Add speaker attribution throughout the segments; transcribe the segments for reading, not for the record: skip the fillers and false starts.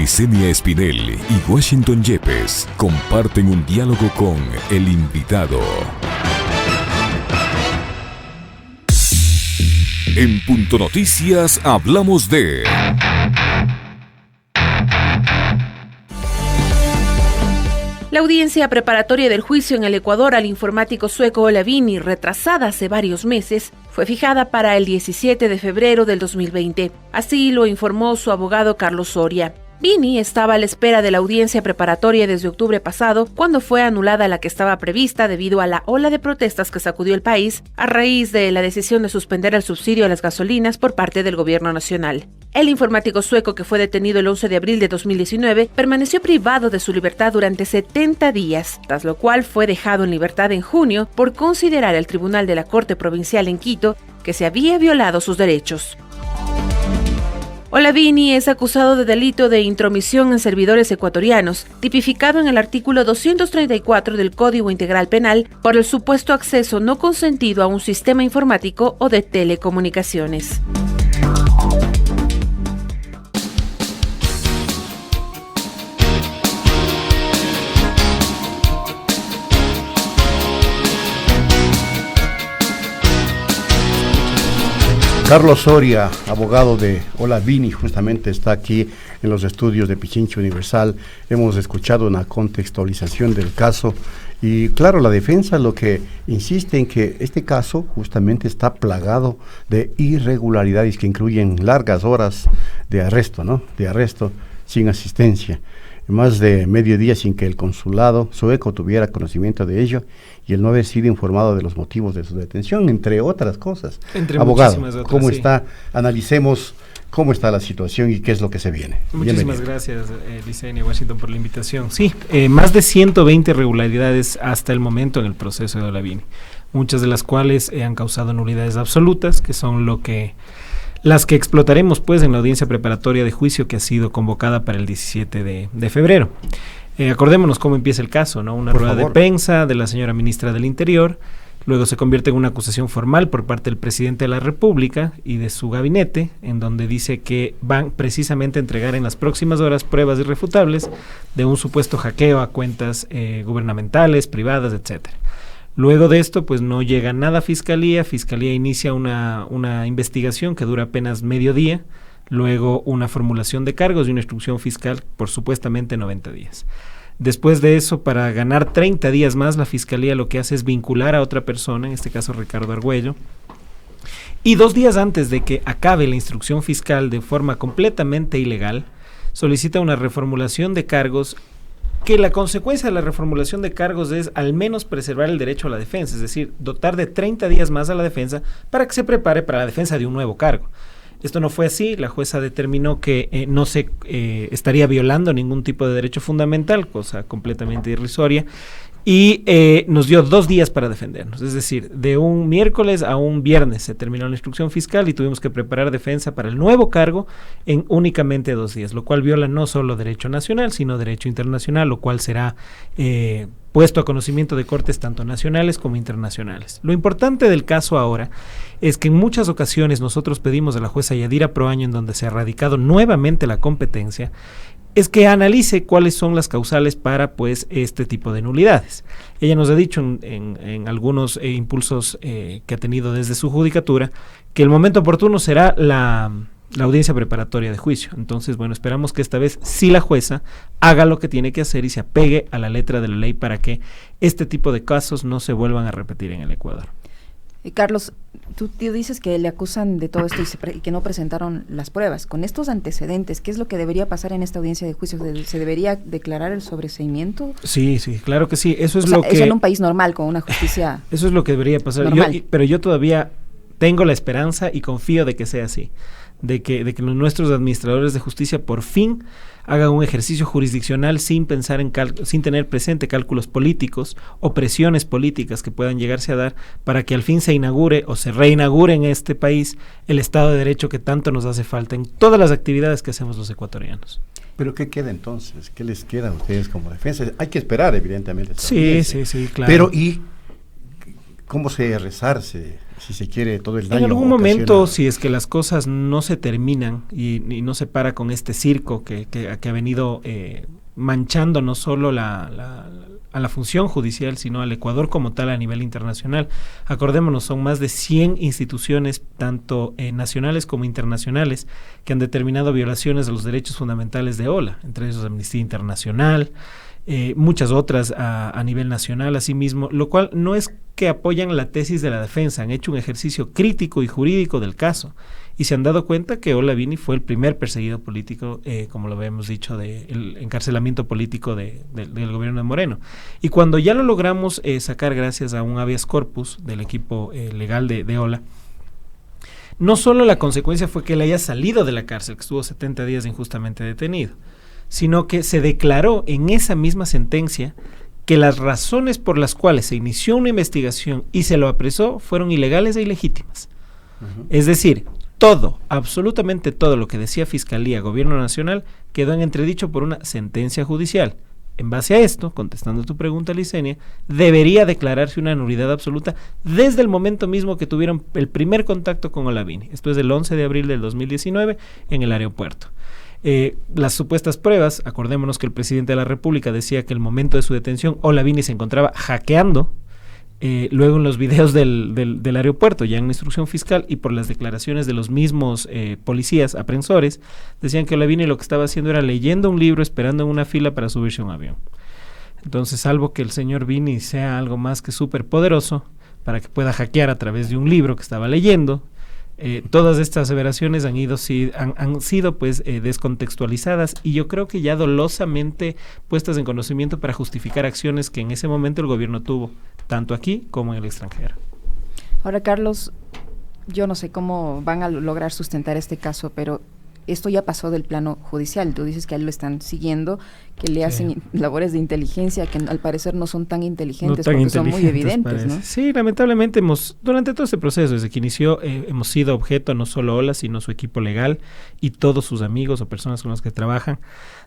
Speaker 1: Licenia Espinel y Washington Yepes comparten un diálogo con el invitado. En Punto Noticias hablamos de...
Speaker 2: La audiencia preparatoria del juicio en el Ecuador al informático sueco Ola Vini, retrasada hace varios meses, fue fijada para el 17 de febrero del 2020. Así lo informó su abogado Carlos Soria. Vini estaba a la espera de la audiencia preparatoria desde octubre pasado, cuando fue anulada la que estaba prevista debido a la ola de protestas que sacudió el país a raíz de la decisión de suspender el subsidio a las gasolinas por parte del gobierno nacional. El informático sueco, que fue detenido el 11 de abril de 2019, permaneció privado de su libertad durante 70 días, tras lo cual fue dejado en libertad en junio por considerar el Tribunal de la Corte Provincial en Quito que se había violado sus derechos. Ola Vini es acusado de delito de intromisión en servidores ecuatorianos, tipificado en el artículo 234 del Código Integral Penal por el supuesto acceso no consentido a un sistema informático o de telecomunicaciones.
Speaker 3: Carlos Soria, abogado de Ola Vini, justamente está aquí en los estudios de Pichincha Universal. Hemos escuchado una contextualización del caso y claro, la defensa lo que insiste en que este caso justamente está plagado de irregularidades que incluyen largas horas de arresto, ¿no? De arresto sin asistencia, más de medio día sin que el consulado sueco tuviera conocimiento de ello y el no haber sido informado de los motivos de su detención, entre otras cosas. Abogado,
Speaker 4: otras,
Speaker 3: ¿cómo
Speaker 4: sí
Speaker 3: está? Analicemos cómo está la situación y qué es lo que se viene.
Speaker 4: Muchísimas gracias, Licenia Washington, por la invitación. Sí, más de 120 irregularidades hasta el momento en el proceso de Ola Vini, muchas de las cuales han causado nulidades absolutas, que son las que explotaremos pues en la audiencia preparatoria de juicio que ha sido convocada para el 17 de febrero. Acordémonos cómo empieza el caso, ¿no? Una rueda de prensa de la señora ministra del Interior, luego se convierte en una acusación formal por parte del presidente de la República y de su gabinete, en donde dice que van precisamente a entregar en las próximas horas pruebas irrefutables de un supuesto hackeo a cuentas gubernamentales, privadas, etcétera. Luego de esto, pues no llega nada a Fiscalía inicia una investigación que dura apenas medio día, luego una formulación de cargos y una instrucción fiscal por supuestamente 90 días. Después de eso, para ganar 30 días más, la Fiscalía lo que hace es vincular a otra persona, en este caso Ricardo Argüello, y 2 días antes de que acabe la instrucción fiscal de forma completamente ilegal, solicita una reformulación de cargos, que la consecuencia de la reformulación de cargos es al menos preservar el derecho a la defensa, es decir, dotar de 30 días más a la defensa para que se prepare para la defensa de un nuevo cargo. Esto no fue así, la jueza determinó que no se estaría violando ningún tipo de derecho fundamental, cosa completamente irrisoria, y nos dio 2 días para defendernos, es decir, de un miércoles a un viernes se terminó la instrucción fiscal y tuvimos que preparar defensa para el nuevo cargo en únicamente 2 días, lo cual viola no solo derecho nacional, sino derecho internacional, lo cual será puesto a conocimiento de cortes tanto nacionales como internacionales. Lo importante del caso ahora es que en muchas ocasiones nosotros pedimos a la jueza Yadira Proaño, en donde se ha radicado nuevamente la competencia, es que analice cuáles son las causales para pues este tipo de nulidades. Ella nos ha dicho en algunos impulsos que ha tenido desde su judicatura que el momento oportuno será la audiencia preparatoria de juicio. Entonces, bueno, esperamos que esta vez sí la jueza haga lo que tiene que hacer y se apegue a la letra de la ley para que este tipo de casos no se vuelvan a repetir en el Ecuador.
Speaker 5: Carlos, tú dices que le acusan de todo esto y que no presentaron las pruebas. Con estos antecedentes, ¿qué es lo que debería pasar en esta audiencia de juicio? ¿Se debería declarar el sobreseimiento?
Speaker 4: Sí, claro que sí. Eso es
Speaker 5: lo que... Eso en un país normal, con una justicia
Speaker 4: eso es lo que debería pasar. Pero yo todavía tengo la esperanza y confío de que sea así. De que nuestros administradores de justicia por fin hagan un ejercicio jurisdiccional sin pensar sin tener presente cálculos políticos o presiones políticas que puedan llegarse a dar para que al fin se inaugure o se reinaugure en este país el Estado de Derecho que tanto nos hace falta en todas las actividades que hacemos los ecuatorianos.
Speaker 3: ¿Pero qué queda entonces? ¿Qué les queda a ustedes como defensa? Hay que esperar, evidentemente.
Speaker 4: Sí, claro.
Speaker 3: Pero, ¿y cómo se resarce si se quiere, todo el daño.
Speaker 4: En algún momento, si es que las cosas no se terminan y no se para con este circo que ha venido manchando no solo a la función judicial, sino al Ecuador como tal a nivel internacional. Acordémonos, son más de 100 instituciones, tanto nacionales como internacionales, que han determinado violaciones de los derechos fundamentales de OLA, entre esos Amnistía Internacional, muchas otras a nivel nacional asimismo, lo cual no es que apoyan la tesis de la defensa, han hecho un ejercicio crítico y jurídico del caso y se han dado cuenta que Olavini fue el primer perseguido político, como lo habíamos dicho, del encarcelamiento político del gobierno de Moreno. Y cuando ya lo logramos sacar gracias a un habeas corpus del equipo legal de Ola, no solo la consecuencia fue que él haya salido de la cárcel, que estuvo 70 días injustamente detenido, sino que se declaró en esa misma sentencia que las razones por las cuales se inició una investigación y se lo apresó fueron ilegales e ilegítimas. Es decir, todo, absolutamente todo lo que decía Fiscalía, Gobierno Nacional, quedó en entredicho por una sentencia judicial. En base a esto, contestando tu pregunta, Licenia, debería declararse una nulidad absoluta desde el momento mismo que tuvieron el primer contacto con Olavini. Esto es del 11 de abril del 2019 en el aeropuerto. Las supuestas pruebas, acordémonos que el presidente de la República decía que el momento de su detención Olavini se encontraba hackeando, luego en los videos del aeropuerto, ya en la instrucción fiscal y por las declaraciones de los mismos policías aprensores, decían que Olavini lo que estaba haciendo era leyendo un libro, esperando en una fila para subirse a un avión. Entonces, salvo que el señor Vini sea algo más que súper poderoso para que pueda hackear a través de un libro que estaba leyendo, todas estas aseveraciones han sido pues descontextualizadas y yo creo que ya dolosamente puestas en conocimiento para justificar acciones que en ese momento el gobierno tuvo, tanto aquí como en el extranjero.
Speaker 5: Ahora, Carlos, yo no sé cómo van a lograr sustentar este caso, pero esto ya pasó del plano judicial. Tú dices que a él lo están siguiendo, que le hacen labores de inteligencia que al parecer no son tan inteligentes, porque son muy evidentes, ¿no?
Speaker 4: Sí, lamentablemente durante todo este proceso, desde que inició, hemos sido objeto, no solo Ola, sino su equipo legal y todos sus amigos o personas con las que trabajan,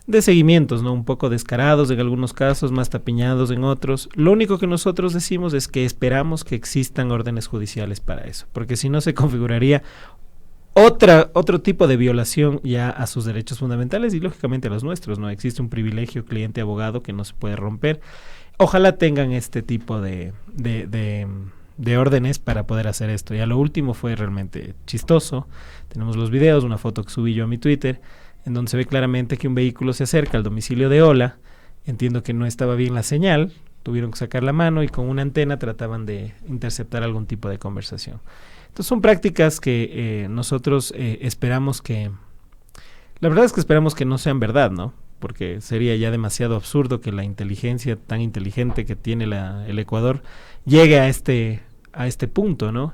Speaker 4: de seguimientos, ¿no? Un poco descarados en algunos casos, más tapiñados en otros. Lo único que nosotros decimos es que esperamos que existan órdenes judiciales para eso, porque si no se configuraría otro tipo de violación ya a sus derechos fundamentales y lógicamente a los nuestros, ¿no? Existe un privilegio cliente-abogado que no se puede romper. Ojalá tengan este tipo de órdenes para poder hacer esto. Ya lo último fue realmente chistoso. Tenemos los videos, una foto que subí yo a mi Twitter, en donde se ve claramente que un vehículo se acerca al domicilio de Ola. Entiendo que no estaba bien la señal, tuvieron que sacar la mano y con una antena trataban de interceptar algún tipo de conversación. Entonces son prácticas que nosotros esperamos que... La verdad es que esperamos que no sean verdad, ¿no? Porque sería ya demasiado absurdo que la inteligencia tan inteligente que tiene el Ecuador llegue a este punto, ¿no?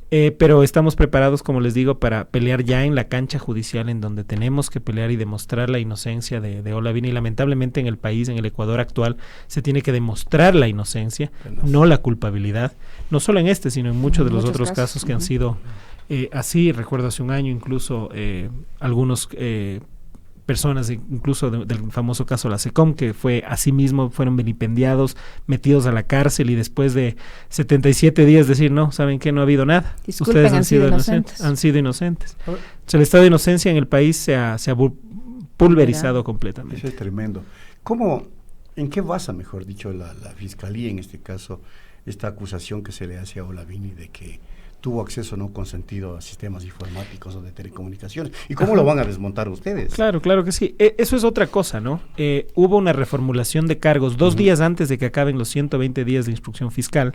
Speaker 4: Pero estamos preparados, como les digo, para pelear ya en la cancha judicial en donde tenemos que pelear y demostrar la inocencia de Olavini. Y lamentablemente en el país, en el Ecuador actual, se tiene que demostrar la inocencia, no la culpabilidad. No solo en este, sino en muchos de los otros casos que han sido así. Recuerdo hace un año incluso algunos personas, incluso del famoso caso de la SECOM, que fue así mismo, fueron vilipendiados, metidos a la cárcel y después de 77 días decir, no, ¿saben qué? No ha habido nada.
Speaker 5: Disculpen,
Speaker 4: ustedes han sido inocentes. Han sido inocentes. O sea, el estado de inocencia en el país se ha pulverizado completamente.
Speaker 3: Eso es tremendo. ¿En qué basa, mejor dicho, la Fiscalía, en este caso, esta acusación que se le hace a Olavini de que tuvo acceso no consentido a sistemas informáticos o de telecomunicaciones? ¿Y cómo lo van a desmontar ustedes?
Speaker 4: Claro que sí. Eso es otra cosa, ¿no? Hubo una reformulación de cargos 2 días antes de que acaben los 120 días de instrucción fiscal,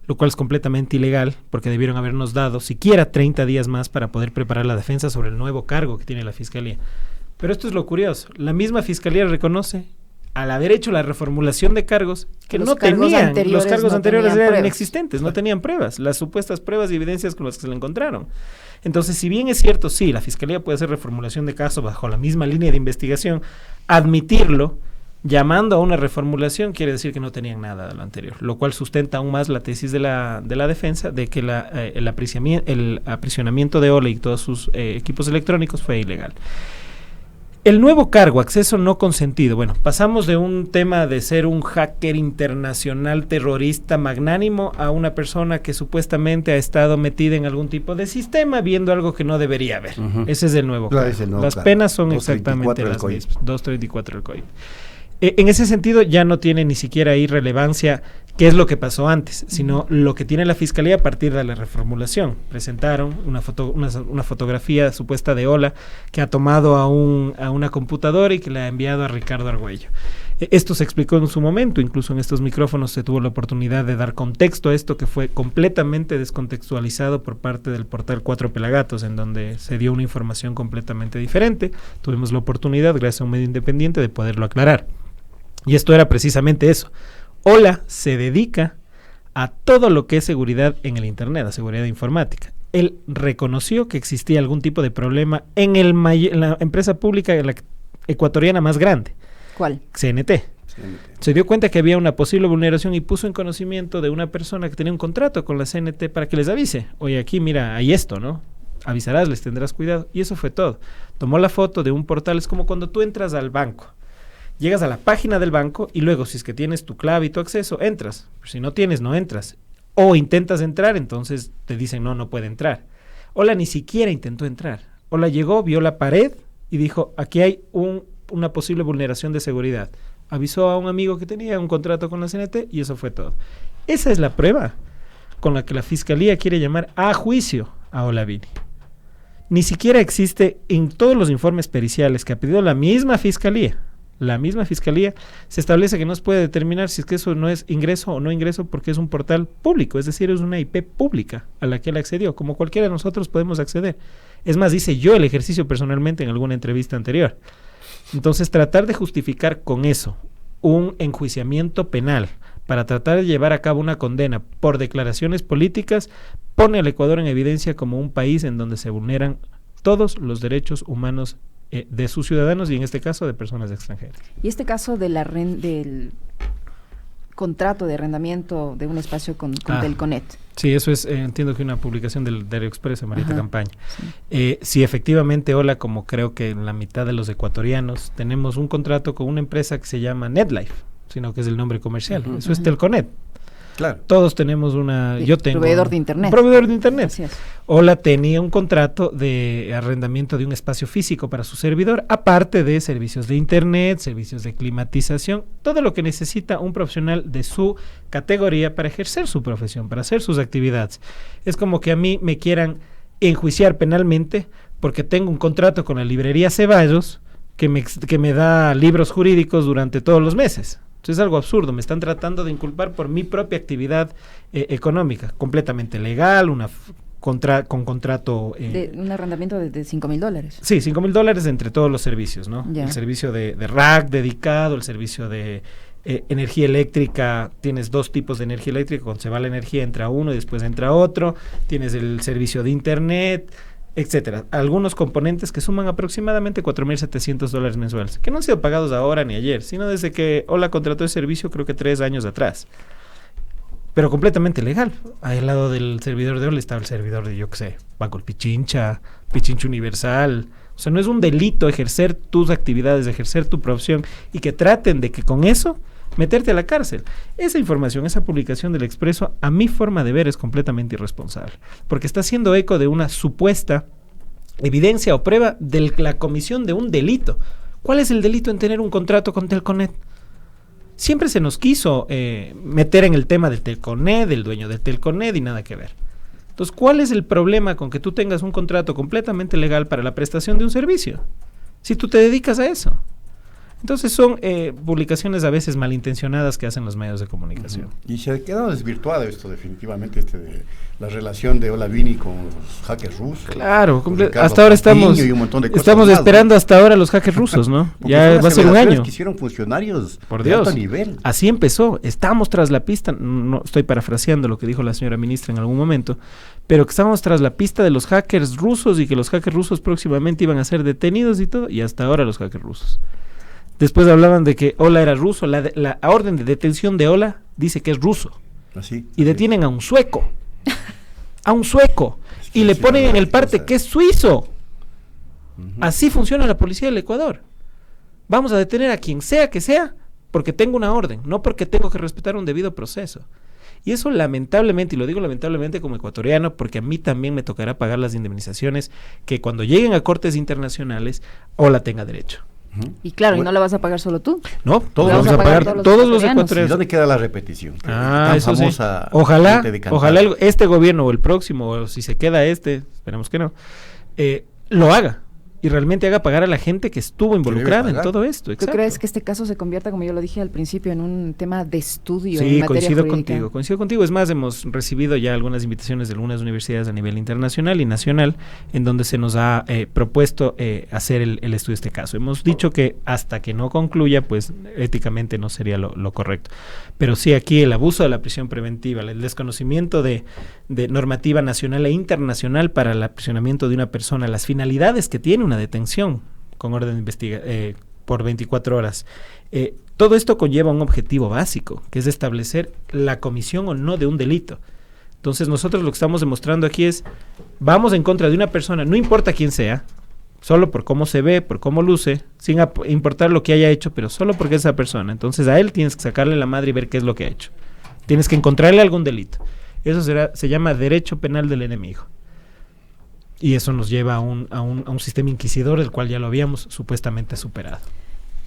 Speaker 4: lo cual es completamente ilegal, porque debieron habernos dado siquiera 30 días más para poder preparar la defensa sobre el nuevo cargo que tiene la Fiscalía. Pero esto es lo curioso. La misma Fiscalía reconoce, al haber hecho la reformulación de cargos, que los cargos anteriores eran inexistentes, no tenían pruebas, las supuestas pruebas y evidencias con las que se le encontraron. Entonces, si bien es cierto, sí, la Fiscalía puede hacer reformulación de caso bajo la misma línea de investigación, admitirlo, llamando a una reformulación, quiere decir que no tenían nada de lo anterior, lo cual sustenta aún más la tesis de la defensa de que el aprisionamiento de Ola y todos sus equipos electrónicos fue ilegal. El nuevo cargo, acceso no consentido. Bueno, pasamos de un tema de ser un hacker internacional terrorista magnánimo a una persona que supuestamente ha estado metida en algún tipo de sistema viendo algo que no debería haber. Ese es el nuevo cargo. Las penas son exactamente las mismas. 234 del COIP. En ese sentido ya no tiene ni siquiera ahí relevancia qué es lo que pasó antes, sino lo que tiene la Fiscalía a partir de la reformulación. Presentaron una fotografía supuesta de Ola que ha tomado a una computadora y que le ha enviado a Ricardo Argüello. Esto se explicó en su momento, incluso en estos micrófonos se tuvo la oportunidad de dar contexto a esto que fue completamente descontextualizado por parte del portal Cuatro Pelagatos, en donde se dio una información completamente diferente. Tuvimos la oportunidad, gracias a un medio independiente, de poderlo aclarar. Y esto era precisamente eso. Ola se dedica a todo lo que es seguridad en el Internet, a seguridad informática. Él reconoció que existía algún tipo de problema en la empresa pública la ecuatoriana más grande.
Speaker 5: ¿Cuál?
Speaker 4: CNT. Se dio cuenta que había una posible vulneración y puso en conocimiento de una persona que tenía un contrato con la CNT para que les avise. Oye, aquí mira, hay esto, ¿no? Avisarás, les tendrás cuidado. Y eso fue todo. Tomó la foto de un portal, es como cuando tú entras al banco. Llegas a la página del banco y luego, si es que tienes tu clave y tu acceso, entras. Si no tienes, no entras. O intentas entrar, entonces te dicen no puede entrar. Ola ni siquiera intentó entrar. Ola llegó, vio la pared y dijo, aquí hay una posible vulneración de seguridad. Avisó a un amigo que tenía un contrato con la CNT y eso fue todo. Esa es la prueba con la que la Fiscalía quiere llamar a juicio a Olavini. Ni siquiera existe en todos los informes periciales que ha pedido la misma Fiscalía, se establece que no se puede determinar si es que eso no es ingreso o no ingreso porque es un portal público, es decir, es una IP pública a la que él accedió, como cualquiera de nosotros podemos acceder. Es más, hice yo el ejercicio personalmente en alguna entrevista anterior. Entonces, tratar de justificar con eso un enjuiciamiento penal para tratar de llevar a cabo una condena por declaraciones políticas pone al Ecuador en evidencia como un país en donde se vulneran todos los derechos humanos de sus ciudadanos y en este caso de personas extranjeras.
Speaker 5: Y este caso de del contrato de arrendamiento de un espacio con Telconet.
Speaker 4: Sí, eso es, entiendo que una publicación del Diario Expreso, Marita Campaña. Sí. Sí, efectivamente, Ola, como creo que en la mitad de los ecuatorianos, tenemos un contrato con una empresa que se llama NetLife, sino que es el nombre comercial. Eso es Telconet. Claro. Todos tenemos yo tengo
Speaker 5: proveedor de internet.
Speaker 4: Proveedor de internet. Ola tenía un contrato de arrendamiento de un espacio físico para su servidor, aparte de servicios de internet, servicios de climatización, todo lo que necesita un profesional de su categoría para ejercer su profesión, para hacer sus actividades. Es como que a mí me quieran enjuiciar penalmente porque tengo un contrato con la librería Ceballos que me da libros jurídicos durante todos los meses. Es algo absurdo, me están tratando de inculpar por mi propia actividad económica, completamente legal, con contrato...
Speaker 5: un arrendamiento de $5,000.
Speaker 4: Sí, $5,000 entre todos los servicios, ¿no?
Speaker 5: Ya.
Speaker 4: El servicio de rack dedicado, el servicio de energía eléctrica, tienes dos tipos de energía eléctrica, cuando se va la energía entra uno y después entra otro, tienes el servicio de internet, etcétera. Algunos componentes que suman aproximadamente $4,700 mensuales, que no han sido pagados ahora ni ayer, sino desde que Ola contrató el servicio, creo que 3 años atrás. Pero completamente legal. Al lado del servidor de Ola estaba el servidor de, yo qué sé, Banco El Pichincha Universal. O sea, no es un delito ejercer tus actividades, ejercer tu profesión y que traten de que con eso meterte a la cárcel. Esa información, esa publicación del Expreso, a mi forma de ver es completamente irresponsable, porque está haciendo eco de una supuesta evidencia o prueba de la comisión de un delito. ¿Cuál es el delito en tener un contrato con Telconet? Siempre se nos quiso meter en el tema del Telconet, del dueño del Telconet y nada que ver. Entonces, ¿cuál es el problema con que tú tengas un contrato completamente legal para la prestación de un servicio? Si tú te dedicas a eso. Entonces son publicaciones a veces malintencionadas que hacen los medios de comunicación.
Speaker 3: Y se ha quedado desvirtuado esto definitivamente, de la relación de Olavini con los hackers rusos.
Speaker 4: Claro, hasta ahora estamos esperando hasta ahora los hackers rusos, ¿no? Ya va a ser un año.
Speaker 3: Que hicieron funcionarios
Speaker 4: por Dios,
Speaker 3: de alto nivel.
Speaker 4: Así empezó, estamos tras la pista, no estoy parafraseando lo que dijo la señora ministra en algún momento, pero que estábamos tras la pista de los hackers rusos y que los hackers rusos próximamente iban a ser detenidos y todo, y hasta ahora los hackers rusos. Después hablaban de que Ola era ruso, la orden de detención de Ola dice que es ruso.
Speaker 3: Así.
Speaker 4: Y detienen a un sueco. Y le ponen en el parte que es suizo. Así funciona la policía del Ecuador. vamos a detener a quien sea que sea, porque tengo una orden, no porque tengo que respetar un debido proceso. Y eso lamentablemente, y lo digo lamentablemente como ecuatoriano, porque a mí también me tocará pagar las indemnizaciones que cuando lleguen a cortes internacionales Ola tenga derecho.
Speaker 5: Y claro, y no la vas a pagar solo tú.
Speaker 4: No, todos vamos a pagar, todos los ecuatorianos.
Speaker 3: ¿Y dónde queda la repetición?
Speaker 4: Eso sí. Ojalá este gobierno o el próximo, o si se queda esperemos que no, lo haga. Y realmente haga pagar a la gente que estuvo involucrada en todo esto.
Speaker 5: Exacto. ¿Tú crees que este caso se convierta, como yo lo dije al principio, en un tema de estudio?
Speaker 4: Sí,
Speaker 5: en materia jurídica?
Speaker 4: coincido contigo. Es más, hemos recibido ya algunas invitaciones de algunas universidades a nivel internacional y nacional, en donde se nos ha propuesto hacer el estudio de este caso. Hemos dicho que hasta que no concluya, pues éticamente no sería lo correcto. Pero sí, aquí el abuso de la prisión preventiva, el desconocimiento de normativa nacional e internacional para el aprisionamiento de una persona, las finalidades que tiene una detención con orden de investigación por 24 horas. Todo esto conlleva un objetivo básico, que es establecer la comisión o no de un delito. Entonces nosotros lo que estamos demostrando aquí es, vamos en contra de una persona, no importa quién sea, solo por cómo se ve, por cómo luce, sin importar lo que haya hecho, pero solo porque es esa persona. Entonces a él tienes que sacarle la madre y ver qué es lo que ha hecho. Tienes que encontrarle algún delito. Eso se llama derecho penal del enemigo. Y eso nos lleva a un sistema inquisidor, del cual ya lo habíamos supuestamente superado.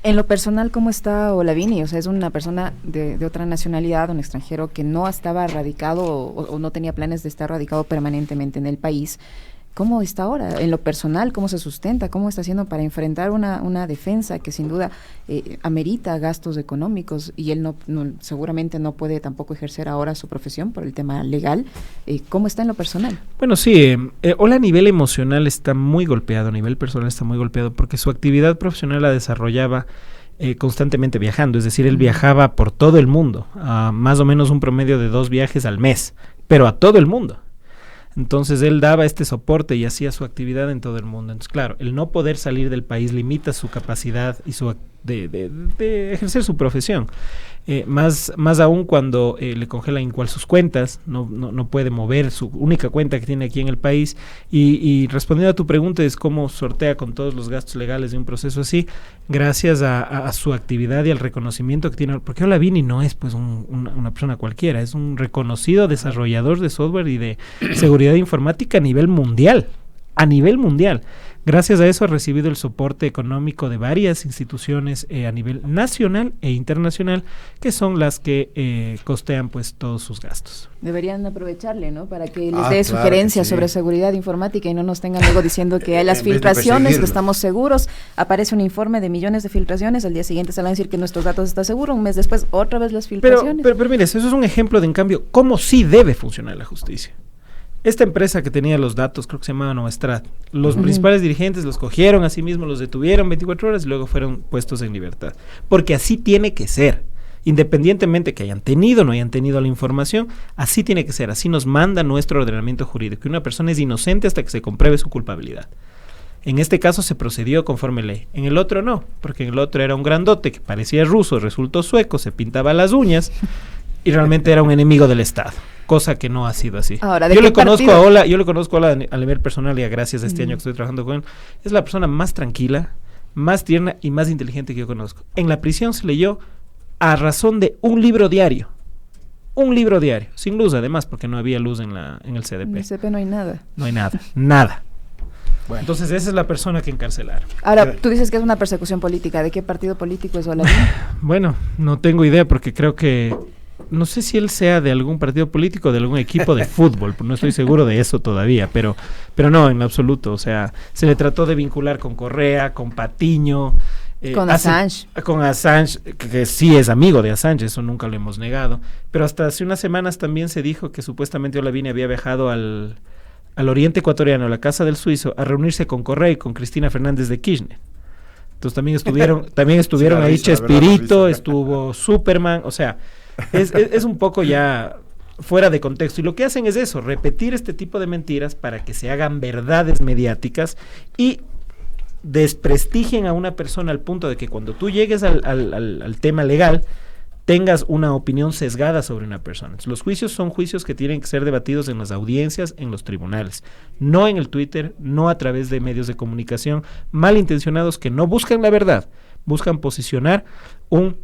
Speaker 5: En lo personal, ¿cómo está Olavini? O sea, es una persona de otra nacionalidad, un extranjero que no estaba radicado o no tenía planes de estar radicado permanentemente en el país. ¿Cómo está ahora? En lo personal, ¿cómo se sustenta? ¿Cómo está haciendo para enfrentar una defensa que sin duda amerita gastos económicos y él seguramente no puede tampoco ejercer ahora su profesión por el tema legal? ¿Cómo está en lo personal?
Speaker 4: Bueno, sí, Ola a nivel emocional está muy golpeado, a nivel personal está muy golpeado porque su actividad profesional la desarrollaba constantemente viajando, es decir, él viajaba por todo el mundo, a más o menos un promedio de 2 viajes al mes, pero a todo el mundo. Entonces él daba este soporte y hacía su actividad en todo el mundo. Entonces, claro, el no poder salir del país limita su capacidad y de ejercer su profesión. Más aún cuando le congelan igual sus cuentas, no puede mover su única cuenta que tiene aquí en el país. Y respondiendo a tu pregunta es cómo sortea con todos los gastos legales de un proceso así, gracias a su actividad y al reconocimiento que tiene. Porque Olavini no es pues una persona cualquiera, es un reconocido desarrollador de software y de seguridad informática a nivel mundial. Gracias a eso ha recibido el soporte económico de varias instituciones a nivel nacional e internacional, que son las que costean pues todos sus gastos.
Speaker 5: Deberían aprovecharle, ¿no? Para que les dé sugerencias sobre seguridad informática y no nos tengan luego diciendo que hay las filtraciones, que estamos seguros, aparece un informe de millones de filtraciones, al día siguiente se van a decir que nuestros datos están seguros, un mes después otra vez las filtraciones.
Speaker 4: Pero mire, eso es un ejemplo de, en cambio, cómo sí debe funcionar la justicia. Esta empresa que tenía los datos, creo que se llamaba Novastrat, los principales dirigentes los cogieron a sí mismos, los detuvieron 24 horas y luego fueron puestos en libertad. Porque así tiene que ser. Independientemente que hayan tenido o no hayan tenido la información, así tiene que ser. Así nos manda nuestro ordenamiento jurídico. Que una persona es inocente hasta que se compruebe su culpabilidad. En este caso se procedió conforme ley. En el otro no, porque en el otro era un grandote que parecía ruso, resultó sueco, se pintaba las uñas y realmente era un enemigo del Estado. Cosa que no ha sido así.
Speaker 5: Ahora,
Speaker 4: yo le conozco a Ola a nivel personal y gracias a este año que estoy trabajando con él. Es la persona más tranquila, más tierna y más inteligente que yo conozco. En la prisión se leyó a razón de un libro diario. Un libro diario. Sin luz además, porque no había luz en el CDP.
Speaker 5: En el CDP no hay nada.
Speaker 4: No hay nada. Bueno. Entonces esa es la persona que encarcelaron.
Speaker 5: Ahora, tú dices que es una persecución política. ¿De qué partido político es Olavini?
Speaker 4: Bueno, no tengo idea porque creo que no sé si él sea de algún partido político o de algún equipo de fútbol, no estoy seguro de eso todavía, pero no, en absoluto. O sea, se le trató de vincular con Correa, con Patiño.
Speaker 5: Con Assange.
Speaker 4: Con Assange, que sí es amigo de Assange, eso nunca lo hemos negado. Pero hasta hace unas semanas también se dijo que supuestamente Olavini había viajado al oriente ecuatoriano, a la casa del suizo, a reunirse con Correa y con Cristina Fernández de Kirchner. Entonces también estuvieron ahí Chespirito, estuvo Superman, o sea, es un poco ya fuera de contexto. Y lo que hacen es eso, repetir este tipo de mentiras para que se hagan verdades mediáticas y desprestigien a una persona al punto de que cuando tú llegues al tema legal tengas una opinión sesgada sobre una persona. Entonces, los juicios son juicios que tienen que ser debatidos en las audiencias, en los tribunales, no en el Twitter, no a través de medios de comunicación malintencionados que no buscan la verdad, buscan posicionar un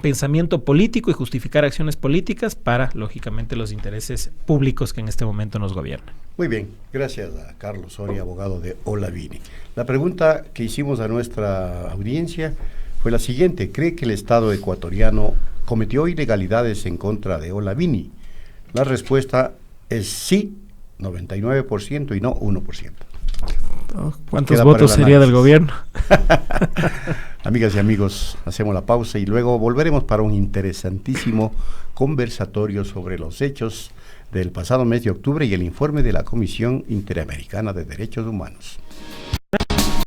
Speaker 4: pensamiento político y justificar acciones políticas para, lógicamente, los intereses públicos que en este momento nos gobiernan.
Speaker 3: Muy bien, gracias a Carlos Soria, abogado de Olavini. La pregunta que hicimos a nuestra audiencia fue la siguiente: ¿cree que el Estado ecuatoriano cometió ilegalidades en contra de Olavini? La respuesta es sí, 99%, y no 1%.
Speaker 4: ¿Cuántos
Speaker 3: Queda
Speaker 4: votos sería del gobierno?
Speaker 3: Amigas y amigos, hacemos la pausa y luego volveremos para un interesantísimo conversatorio sobre los hechos del pasado mes de octubre y el informe de la Comisión Interamericana de Derechos Humanos.